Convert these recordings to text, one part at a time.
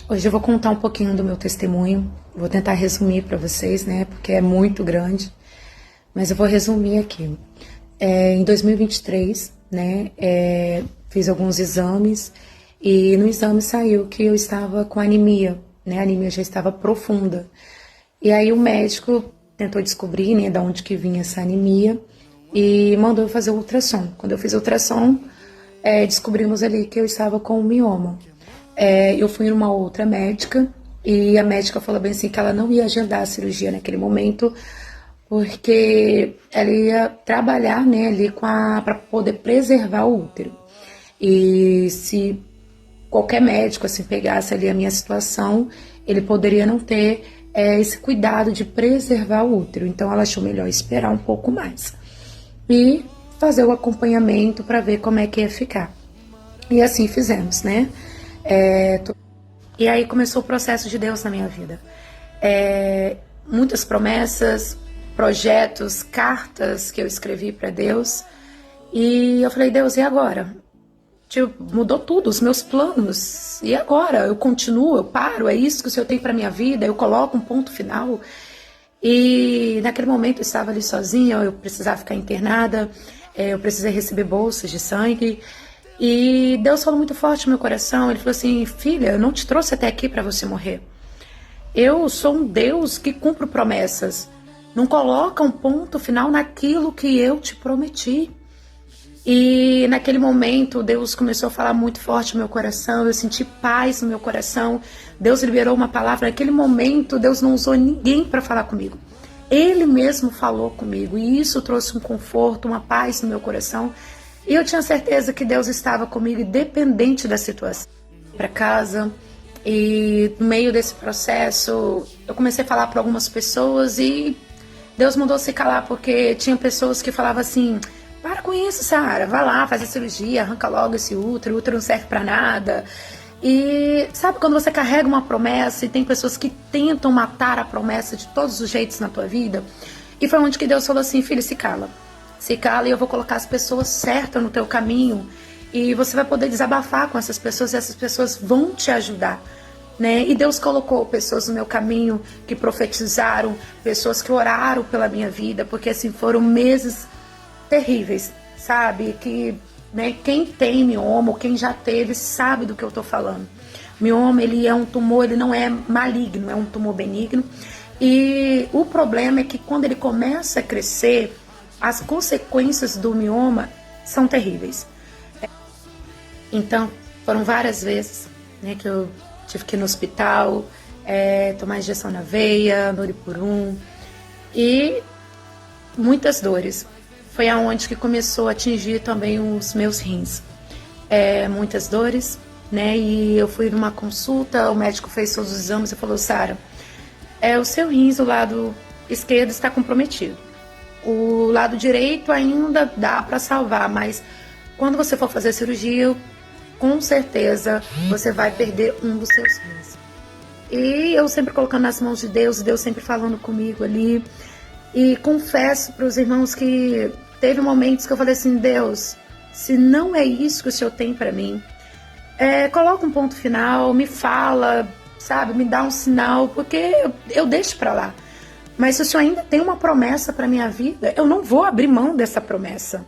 Hoje eu vou contar um pouquinho do meu testemunho, vou tentar resumir para vocês, né, porque é muito grande, mas eu vou resumir aqui. Em 2023, né, fiz alguns exames e no exame saiu que eu estava com anemia, né, a anemia já estava profunda. E aí o médico tentou descobrir, né, de onde que vinha essa anemia e mandou eu fazer o ultrassom. Quando eu fiz o ultrassom, descobrimos ali que eu estava com um mioma. Eu fui numa outra médica e a médica falou bem assim que ela não ia agendar a cirurgia naquele momento porque ela ia trabalhar, né, ali para poder preservar o útero. E se qualquer médico assim pegasse ali a minha situação, ele poderia não ter esse cuidado de preservar o útero. Então ela achou melhor esperar um pouco mais e fazer o acompanhamento para ver como é que ia ficar. E assim fizemos, né? E aí começou o processo de Deus na minha vida. Muitas promessas, projetos, cartas que eu escrevi para Deus. E eu falei, Deus, e agora? Tipo, mudou tudo, os meus planos. E agora? Eu continuo, eu paro? É isso que o Senhor tem para minha vida? Eu coloco um ponto final? E naquele momento eu estava ali sozinha, eu precisava ficar internada, eu precisei receber bolsas de sangue. E Deus falou muito forte no meu coração. Ele falou assim, filha, eu não te trouxe até aqui para você morrer. Eu sou um Deus que cumpre promessas. Não coloca um ponto final naquilo que eu te prometi. E naquele momento Deus começou a falar muito forte no meu coração. Eu senti paz no meu coração. Deus liberou uma palavra. Naquele momento Deus não usou ninguém para falar comigo. Ele mesmo falou comigo. E isso trouxe um conforto, uma paz no meu coração. E eu tinha certeza que Deus estava comigo, independente da situação. Para casa, e no meio desse processo, eu comecei a falar para algumas pessoas e Deus mandou se calar, porque tinha pessoas que falavam assim, para com isso, Sara, vai lá, faz a cirurgia, arranca logo esse útero, o útero não serve para nada. E sabe quando você carrega uma promessa e tem pessoas que tentam matar a promessa de todos os jeitos na tua vida? E foi onde que Deus falou assim, filho, se cala. Se cala e eu vou colocar as pessoas certas no teu caminho e você vai poder desabafar com essas pessoas e essas pessoas vão te ajudar, né? E Deus colocou pessoas no meu caminho que profetizaram, pessoas que oraram pela minha vida, porque assim foram meses terríveis, sabe? Que, né, quem tem mioma ou quem já teve sabe do que eu tô falando. Mioma, ele é um tumor, ele não é maligno, é um tumor benigno. E o problema é que quando ele começa a crescer, as consequências do mioma são terríveis. Então, foram várias vezes, né, que eu tive que ir no hospital, tomar injeção na veia, Noripurum, e muitas dores. Foi aonde que começou a atingir também os meus rins. Muitas dores, né, e eu fui numa consulta, o médico fez todos os exames e falou, Sara, o seu rins, o lado esquerdo está comprometido. O lado direito ainda dá para salvar, mas quando você for fazer a cirurgia, com certeza você vai perder um dos seus rins. E eu sempre colocando nas mãos de Deus, Deus sempre falando comigo ali. E confesso para os irmãos que teve momentos que eu falei assim, Deus, se não é isso que o Senhor tem para mim, coloca um ponto final, me fala, sabe, me dá um sinal, porque eu deixo para lá. Mas se o Senhor ainda tem uma promessa para minha vida, eu não vou abrir mão dessa promessa.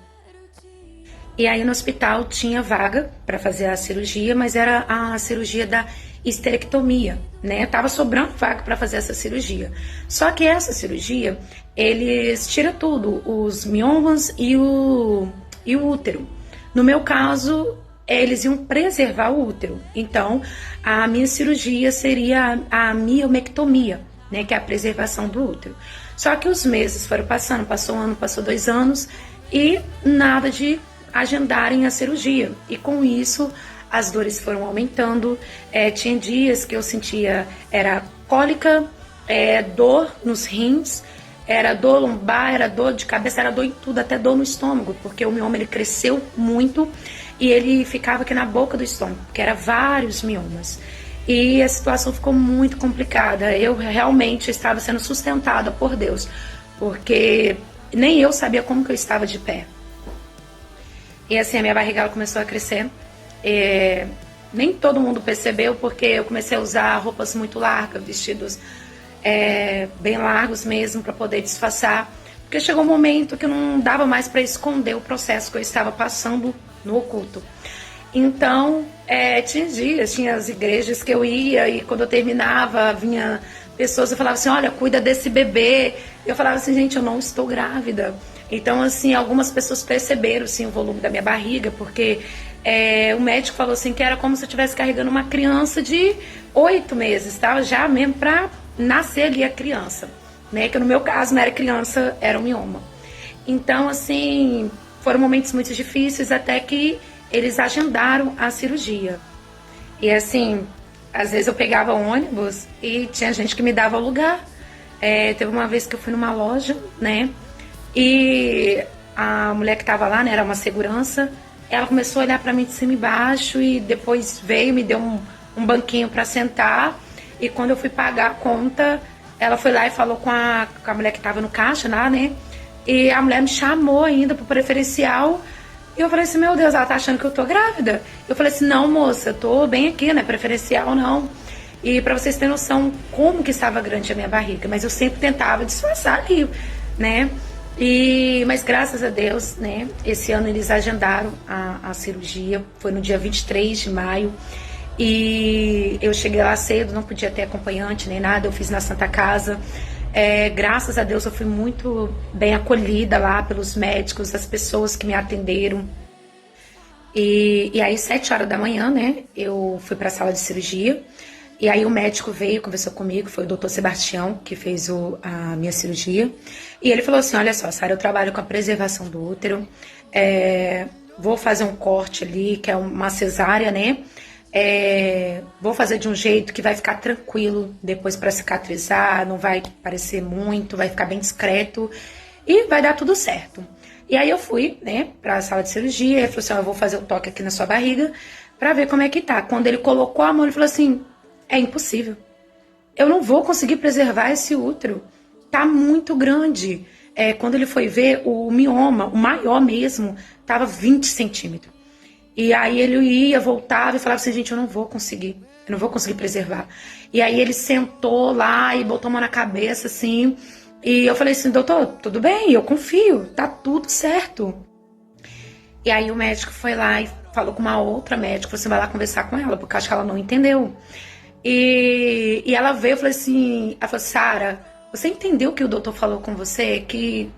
E aí no hospital tinha vaga para fazer a cirurgia, mas era a cirurgia da histerectomia, né? Tava sobrando vaga para fazer essa cirurgia. Só que essa cirurgia, eles tiram tudo, os miomas e o útero. No meu caso, eles iam preservar o útero. Então, a minha cirurgia seria a miomectomia, né, que é a preservação do útero. Só que os meses foram passando, passou um ano, passou 2 anos e nada de agendarem a cirurgia. E com isso as dores foram aumentando. Tinha dias que eu sentia, era cólica, dor nos rins, era dor lombar, era dor de cabeça, era dor em tudo, até dor no estômago, porque o mioma ele cresceu muito e ele ficava aqui na boca do estômago, porque era vários miomas. E a situação ficou muito complicada. Eu realmente estava sendo sustentada por Deus, porque nem eu sabia como que eu estava de pé. E assim, a minha barriga ela começou a crescer. nem todo mundo percebeu, porque eu comecei a usar roupas muito largas, vestidos bem largos mesmo, para poder disfarçar. Porque chegou um momento que não dava mais para esconder o processo que eu estava passando no oculto. Então, tinha dias, tinha as igrejas que eu ia e quando eu terminava, vinha pessoas, eu falava assim, olha, cuida desse bebê. Eu falava assim, gente, eu não estou grávida. Então, assim, algumas pessoas perceberam, assim, o volume da minha barriga, porque o médico falou assim que era como se eu estivesse carregando uma criança de 8 meses, tá? Já mesmo para nascer ali a criança, né? Que no meu caso não era criança, era um mioma. Então, assim, foram momentos muito difíceis até que eles agendaram a cirurgia. E assim, às vezes eu pegava ônibus e tinha gente que me dava o lugar. Teve uma vez que eu fui numa loja, né? E a mulher que tava lá, né, era uma segurança, ela começou a olhar pra mim de cima e baixo e depois veio, me deu um banquinho pra sentar. E quando eu fui pagar a conta, ela foi lá e falou com a mulher que tava no caixa lá, né? E a mulher me chamou ainda pro preferencial. E eu falei assim, meu Deus, ela tá achando que eu tô grávida? Eu falei assim, não, moça, eu tô bem aqui, né? Preferencial não. E pra vocês terem noção como que estava grande a minha barriga, mas eu sempre tentava disfarçar ali, né? Mas graças a Deus, né? Esse ano eles agendaram a cirurgia, foi no dia 23 de maio. E eu cheguei lá cedo, não podia ter acompanhante nem nada, eu fiz na Santa Casa. Graças a Deus eu fui muito bem acolhida lá pelos médicos, as pessoas que me atenderam. E aí, 7 horas da manhã, né, eu fui para a sala de cirurgia. E aí o médico veio, conversou comigo, foi o doutor Sebastião, que fez a minha cirurgia. E ele falou assim, olha só, Sara, eu trabalho com a preservação do útero, vou fazer um corte ali, que é uma cesárea, né? Vou fazer de um jeito que vai ficar tranquilo depois para cicatrizar, não vai parecer muito, vai ficar bem discreto e vai dar tudo certo. E aí eu fui, né, para a sala de cirurgia, ele falou assim, eu vou fazer o toque aqui na sua barriga para ver como é que tá. Quando ele colocou a mão, ele falou assim, é impossível, eu não vou conseguir preservar esse útero, tá muito grande. Quando ele foi ver o mioma, o maior mesmo, tava 20 centímetros. E aí ele ia, voltava e falava assim, gente, eu não vou conseguir preservar. E aí ele sentou lá e botou a mão na cabeça, assim, e eu falei assim, doutor, tudo bem, eu confio, tá tudo certo. E aí o médico foi lá e falou com uma outra médica, você vai lá conversar com ela, porque acho que ela não entendeu. E ela veio e falou assim, Sara, você entendeu o que o doutor falou com você? Que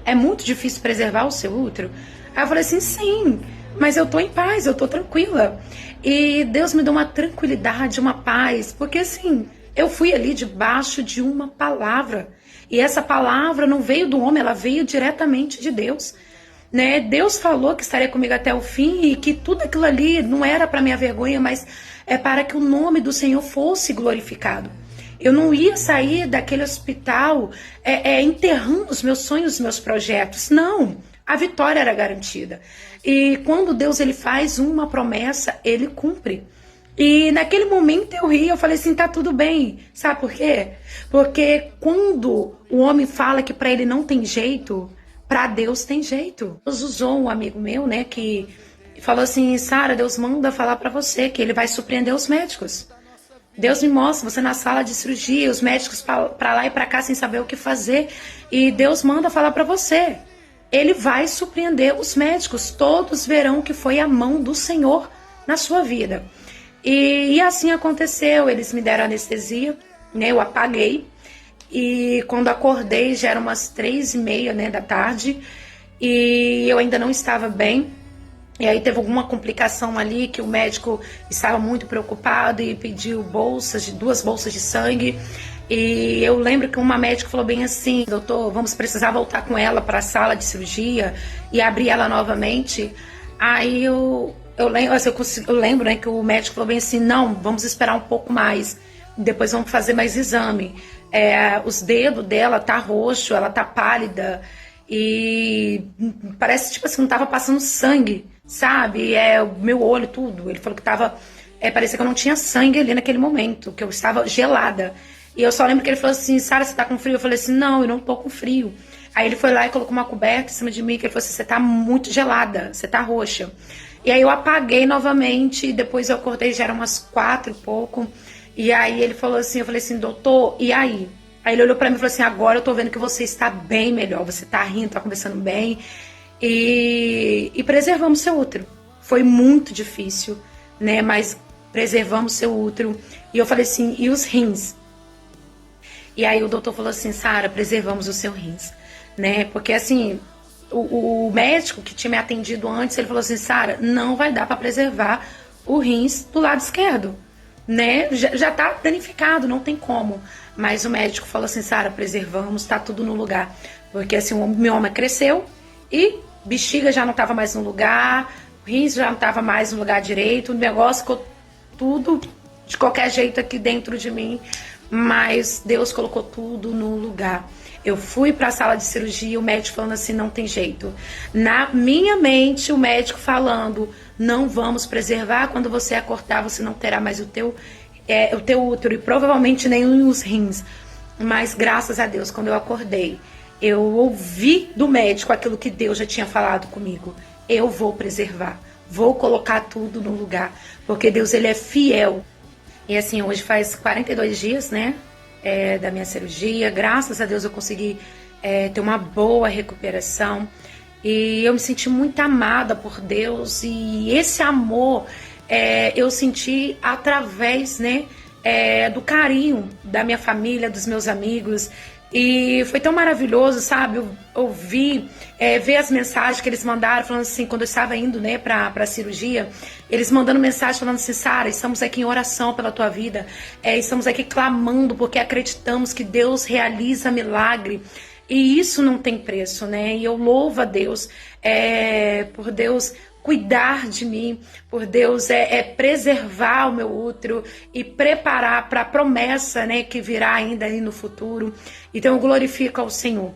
é muito difícil preservar o seu útero? Aí eu falei assim, sim, mas eu tô em paz, eu tô tranquila. E Deus me deu uma tranquilidade, uma paz, porque assim, eu fui ali debaixo de uma palavra. E essa palavra não veio do homem, ela veio diretamente de Deus. Né? Deus falou que estaria comigo até o fim e que tudo aquilo ali não era para minha vergonha, mas é para que o nome do Senhor fosse glorificado. Eu não ia sair daquele hospital enterrando os meus sonhos, os meus projetos. Não, a vitória era garantida. E quando Deus ele faz uma promessa, ele cumpre. E naquele momento eu ri, eu falei assim, tá tudo bem. Sabe por quê? Porque quando o homem fala que para ele não tem jeito, para Deus tem jeito. Deus usou um amigo meu, né, que falou assim, Sara, Deus manda falar para você que ele vai surpreender os médicos. Deus me mostra você na sala de cirurgia, os médicos para lá e para cá sem saber o que fazer. E Deus manda falar para você. Ele vai surpreender os médicos. Todos verão que foi a mão do Senhor na sua vida. E assim aconteceu. Eles me deram anestesia, né, eu apaguei. E quando acordei já eram umas 3h30, né, da tarde. E eu ainda não estava bem. E aí teve alguma complicação ali que o médico estava muito preocupado e pediu 2 bolsas de sangue. E eu lembro que uma médica falou bem assim, doutor, vamos precisar voltar com ela para a sala de cirurgia e abrir ela novamente. Aí eu lembro, né, que o médico falou bem assim, não, vamos esperar um pouco mais, depois vamos fazer mais exame. Os dedos dela tá roxo, ela tá pálida e parece tipo assim, não tava passando sangue, sabe? O meu olho, tudo. Ele falou que tava, parecia que eu não tinha sangue ali naquele momento, que eu estava gelada. E eu só lembro que ele falou assim, Sara, você tá com frio? Eu falei assim, não, eu não tô com frio. Aí ele foi lá e colocou uma coberta em cima de mim, que ele falou assim, você tá muito gelada, você tá roxa. E aí eu apaguei novamente, e depois eu acordei, já eram umas 4 e pouco. E aí ele falou assim, eu falei assim, doutor, e aí? Aí ele olhou pra mim e falou assim, agora eu tô vendo que você está bem melhor, você tá rindo, tá conversando bem. E preservamos seu útero. Foi muito difícil, né? Mas preservamos seu útero. E eu falei assim, e os rins? E aí o doutor falou assim, Sara, preservamos o seu rins, né? Porque assim, o médico que tinha me atendido antes, ele falou assim, Sara, não vai dar para preservar o rins do lado esquerdo, né? Já tá danificado, não tem como. Mas o médico falou assim, Sara, preservamos, tá tudo no lugar. Porque assim, o mioma cresceu e bexiga já não tava mais no lugar, o rins já não tava mais no lugar direito, o negócio ficou tudo de qualquer jeito aqui dentro de mim, mas Deus colocou tudo no lugar. Eu fui para a sala de cirurgia, o médico falando assim, não tem jeito. Na minha mente, o médico falando, não vamos preservar, quando você acordar, você não terá mais o teu útero e provavelmente nem os rins. Mas graças a Deus, quando eu acordei, eu ouvi do médico aquilo que Deus já tinha falado comigo. Eu vou preservar, vou colocar tudo no lugar, porque Deus, ele é fiel. E assim, hoje faz 42 dias, né, da minha cirurgia. Graças a Deus eu consegui ter uma boa recuperação. E eu me senti muito amada por Deus. E esse amor eu senti através, né, do carinho da minha família, dos meus amigos. E foi tão maravilhoso, sabe, ouvir, ver as mensagens que eles mandaram, falando assim, quando eu estava indo, né, pra cirurgia, eles mandando mensagem falando assim, Sara, estamos aqui em oração pela tua vida, estamos aqui clamando porque acreditamos que Deus realiza milagre. E isso não tem preço, né? E eu louvo a Deus por Deus cuidar de mim, por Deus preservar o meu útero e preparar para a promessa, né, que virá ainda aí no futuro. Então eu glorifico ao Senhor.